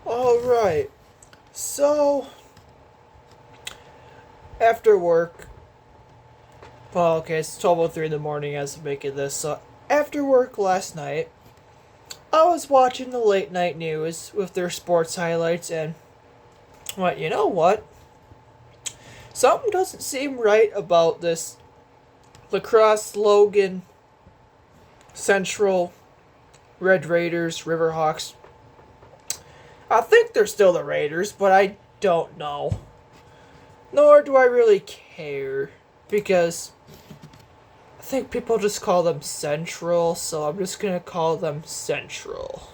Alright, so after work, well, okay, it's 12:03 in the morning as I'm making this. So after work last night, I was watching the late night news with their sports highlights and went, you know what? Something doesn't seem right about this lacrosse Logan Central Red Raiders Riverhawks. I think they're still the Raiders, but I don't know. Nor do I really care because I think people just call them Central, so I'm just gonna call them Central.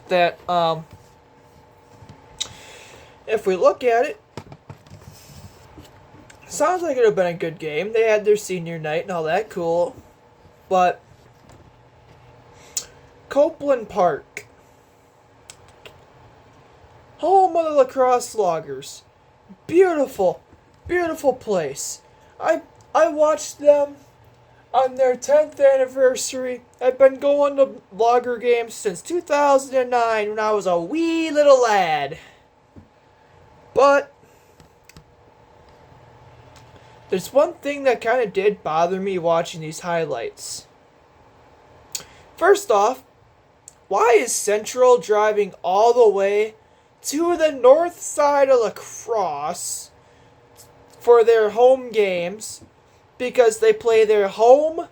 That, if we look at it, sounds like it would have been a good game. They had their senior night and all that cool. But, Copeland Park, home of the lacrosse loggers. Beautiful, beautiful place. I watched them on their 10th anniversary. I've been going to logger games since 2009 when I was a wee little lad. But there's one thing that kind of did bother me watching these highlights. First off, why is Central driving all the way to the north side of La Crosse for their home games? Because they play their home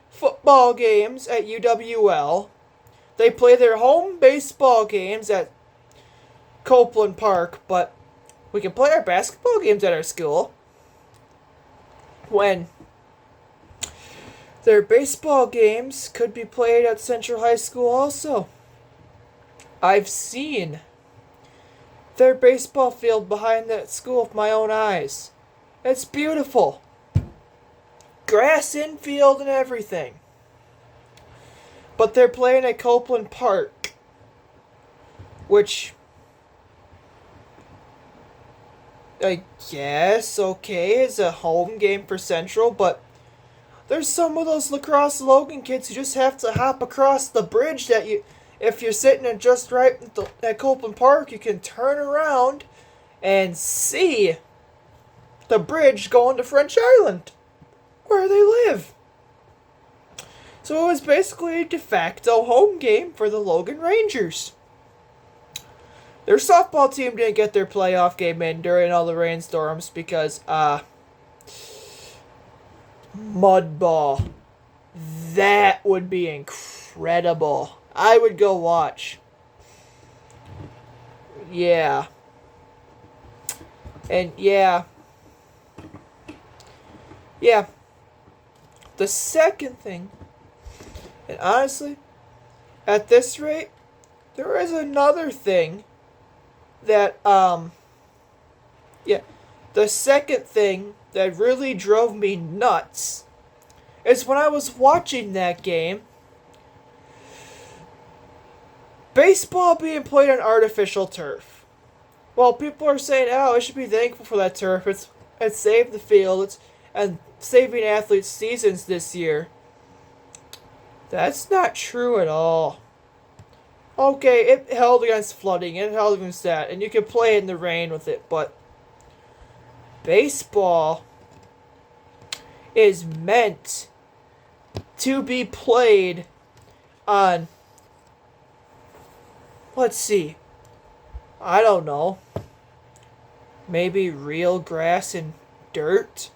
football games at UWL. They play their home baseball games at Copeland Park, but we can play our basketball games at our school. When their baseball games could be played at Central High School also. I've seen their baseball field behind that school with my own eyes. It's beautiful. Grass infield and everything. But they're playing at Copeland Park, which I guess, okay, is a home game for Central, but there's some of those lacrosse Logan kids who just have to hop across the bridge that if you're sitting at just right at Copeland Park, you can turn around and see the bridge going to French Island, where they live. So it was basically a de facto home game for the Logan Rangers. Their softball team didn't get their playoff game in during all the rainstorms because, mud ball. That would be incredible. I would go watch. Yeah. And yeah. Yeah. The second thing, and honestly, at this rate, there is another thing that, yeah. The second thing that really drove me nuts is when I was watching that game, baseball being played on artificial turf. Well, people are saying, oh, I should be thankful for that turf. It saved the field. And saving athletes' seasons this year. That's not true at all. Okay, it held against flooding, it held against that, and you can play in the rain with it, but baseball is meant to be played on, let's see, I don't know, maybe real grass and dirt,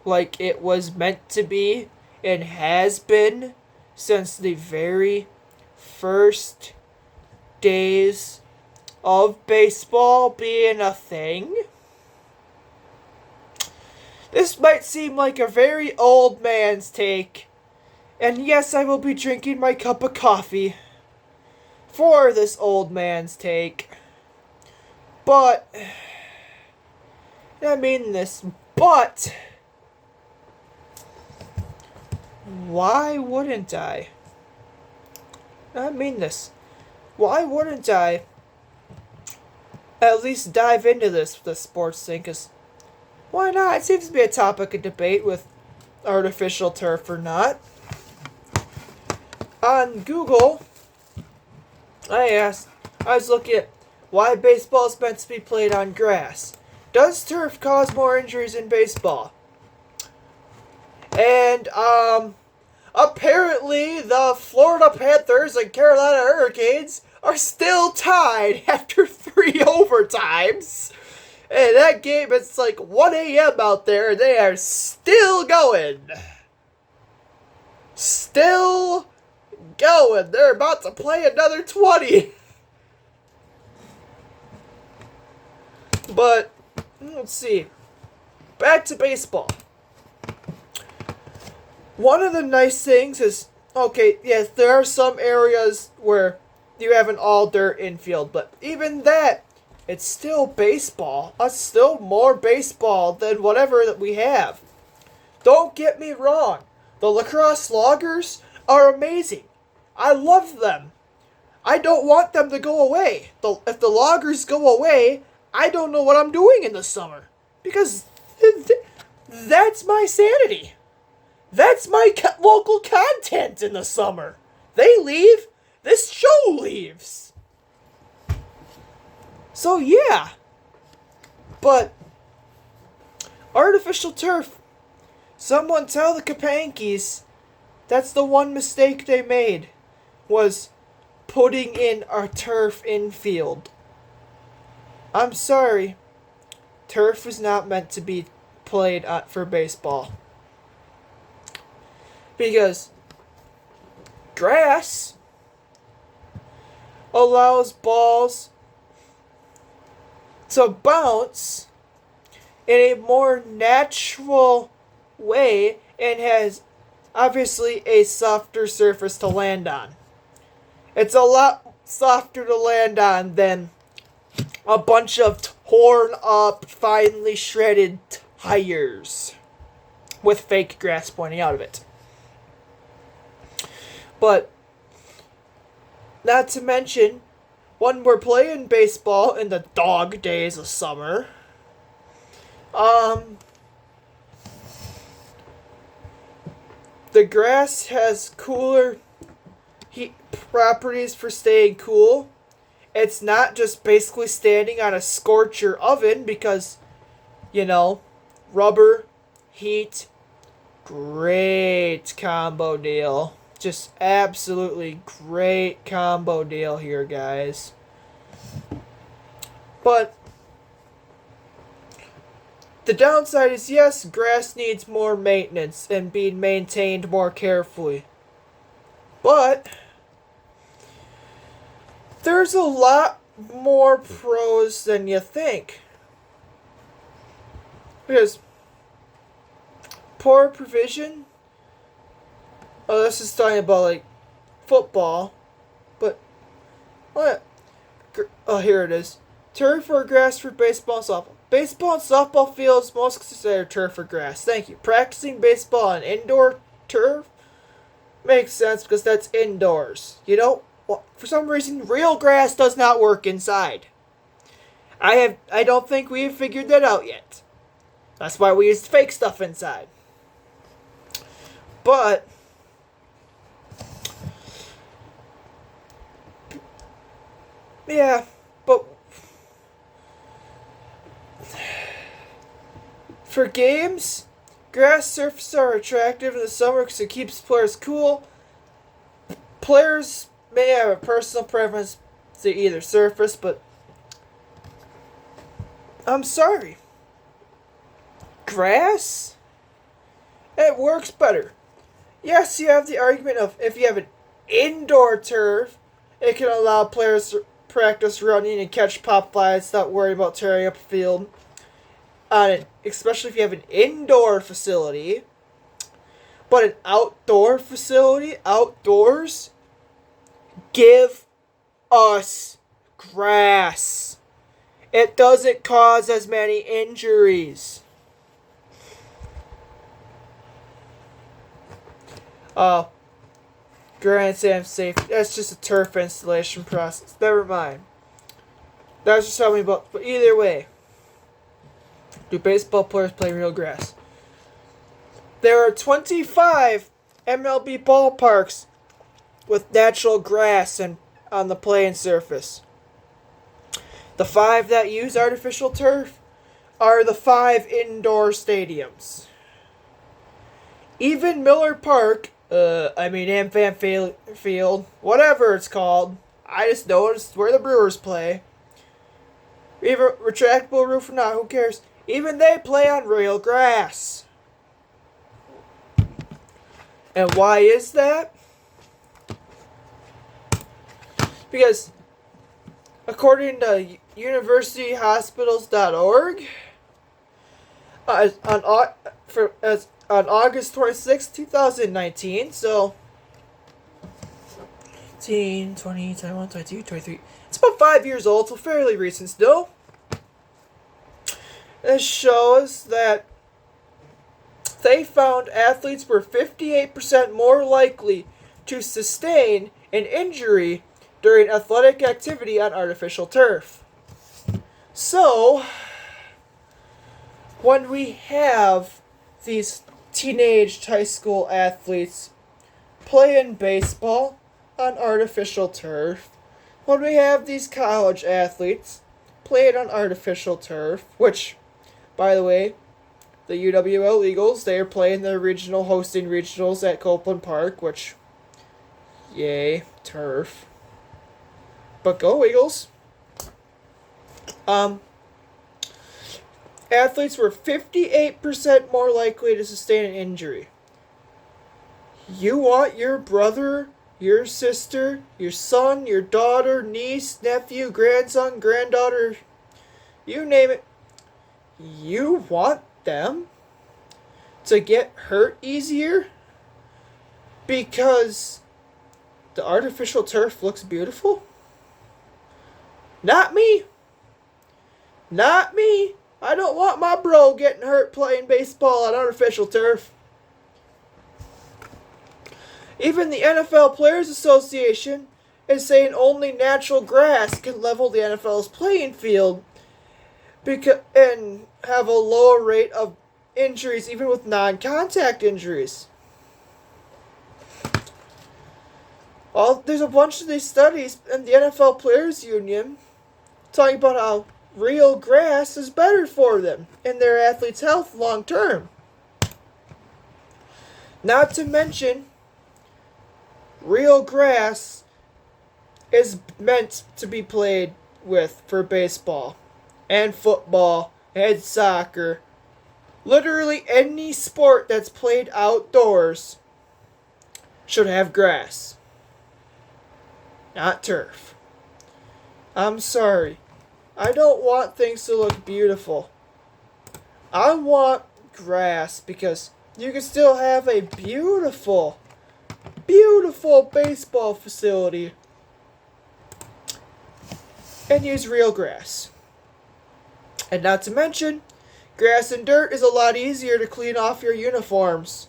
like it was meant to be and has been since the very first days of baseball being a thing. This might seem like a very old man's take, and yes, I will be drinking my cup of coffee for this old man's take. But, I mean this, but why wouldn't I? I mean this. Why wouldn't I at least dive into this sports thing? Because why not? It seems to be a topic of debate with artificial turf or not. On Google, I asked, I was looking at why baseball is meant to be played on grass. Does turf cause more injuries in baseball? And, apparently the Florida Panthers and Carolina Hurricanes are still tied after 3 overtimes. And that game, it's like 1 a.m. out there, and they are still going. Still going. They're about to play another 20. But, let's see. Back to baseball. One of the nice things is, okay, yes, there are some areas where you have an all-dirt infield, but even that, it's still baseball. It's still more baseball than whatever that we have. Don't get me wrong. The lacrosse loggers are amazing. I love them. I don't want them to go away. If the loggers go away, I don't know what I'm doing in the summer. Because that's my sanity. That's my local content in the summer. They leave, this show leaves. So yeah. But artificial turf. Someone tell the Kapankis that's the one mistake they made, was putting in a turf infield. I'm sorry. Turf was not meant to be played for baseball. Because grass allows balls to bounce in a more natural way and has obviously a softer surface to land on. It's a lot softer to land on than a bunch of torn up, finely shredded tires with fake grass pointing out of it. But not to mention, when we're playing baseball in the dog days of summer, the grass has cooler heat properties for staying cool. It's not just basically standing on a scorcher oven because, rubber, heat, great combo deal. Just absolutely great combo deal here, guys. But the downside is, yes, grass needs more maintenance and being maintained more carefully. But there's a lot more pros than you think. Because poor provision. Oh, this is talking about football. But what? Oh, here it is. Turf or grass for baseball and softball. Baseball and softball fields most considered turf or grass. Thank you. Practicing baseball on indoor turf makes sense because that's indoors. For some reason, real grass does not work inside. I don't think we have figured that out yet. That's why we use fake stuff inside. But yeah, but for games, grass surfaces are attractive in the summer because it keeps players cool. Players may have a personal preference to either surface, but I'm sorry. Grass? It works better. Yes, you have the argument of if you have an indoor turf, it can allow players to practice running and catch pop flies without worrying about tearing up a field on it, especially if you have an indoor facility. But an outdoor facility, outdoors, give us grass. It doesn't cause as many injuries. Oh, Grand Slam safety. That's just a turf installation process. Never mind. That's just telling me about. But either way, do baseball players play real grass? There are 25 MLB ballparks with natural grass and on the playing surface. The 5 that use artificial turf are the 5 indoor stadiums. Even Miller Park, AmFam Field, whatever it's called, I just know it's where the Brewers play. Either retractable roof or not, who cares? Even they play on real grass. And why is that? Because according to universityhospitals.org, on August 26, 2019, so 18, 20, 21, 22, 23. It's about 5 years old, so fairly recent still. This shows that they found athletes were 58% more likely to sustain an injury during athletic activity on artificial turf. So, when we have these teenage high school athletes playing baseball on artificial turf, when we have these college athletes playing on artificial turf, which, by the way, the UWL Eagles, they are playing their hosting regionals at Copeland Park, which, yay, turf. But go Eagles. Athletes were 58% more likely to sustain an injury. You want your brother, your sister, your son, your daughter, niece, nephew, grandson, granddaughter, you name it, you want them to get hurt easier because the artificial turf looks beautiful? Not me. Not me. I don't want my bro getting hurt playing baseball on artificial turf. Even the NFL Players Association is saying only natural grass can level the NFL's playing field and have a lower rate of injuries, even with non-contact injuries. Well, there's a bunch of these studies in the NFL Players Union talking about how real grass is better for them and their athletes' health long term. Not to mention, real grass is meant to be played with for baseball and football and soccer. Literally any sport that's played outdoors should have grass, not turf. I'm sorry. I don't want things to look beautiful. I want grass because you can still have a beautiful, beautiful baseball facility and use real grass. And not to mention, grass and dirt is a lot easier to clean off your uniforms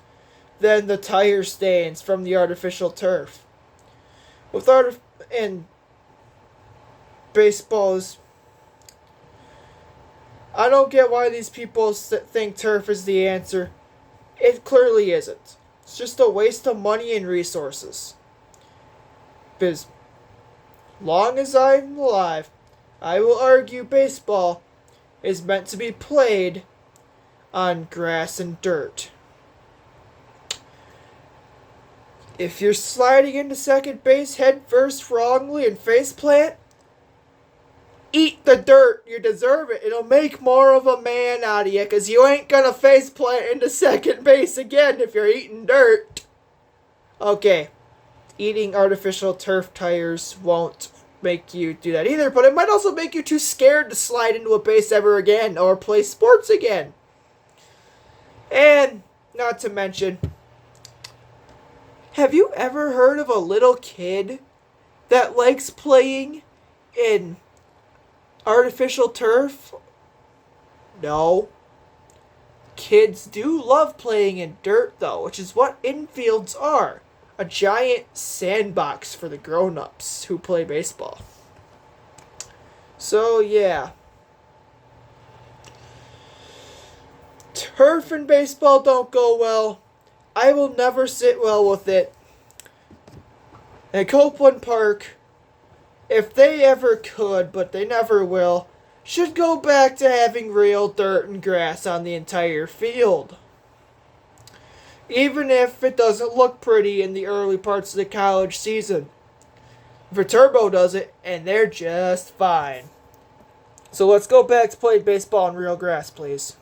than the tire stains from the artificial turf. And baseballs, I don't get why these people think turf is the answer. It clearly isn't. It's just a waste of money and resources. Because long as I'm alive, I will argue baseball is meant to be played on grass and dirt. If you're sliding into second base head first wrongly and faceplant, eat the dirt. You deserve it. It'll make more of a man out of you because you ain't going to faceplant into second base again if you're eating dirt. Okay, eating artificial turf tires won't make you do that either, but it might also make you too scared to slide into a base ever again or play sports again. And not to mention, have you ever heard of a little kid that likes playing in artificial turf? No. Kids do love playing in dirt, though, which is what infields are. A giant sandbox for the grown-ups who play baseball. So, yeah. Turf and baseball don't go well. I will never sit well with it. And Copeland Park if they ever could, but they never will, should go back to having real dirt and grass on the entire field. Even if it doesn't look pretty in the early parts of the college season. Viterbo does it, and they're just fine. So let's go back to playing baseball on real grass, please.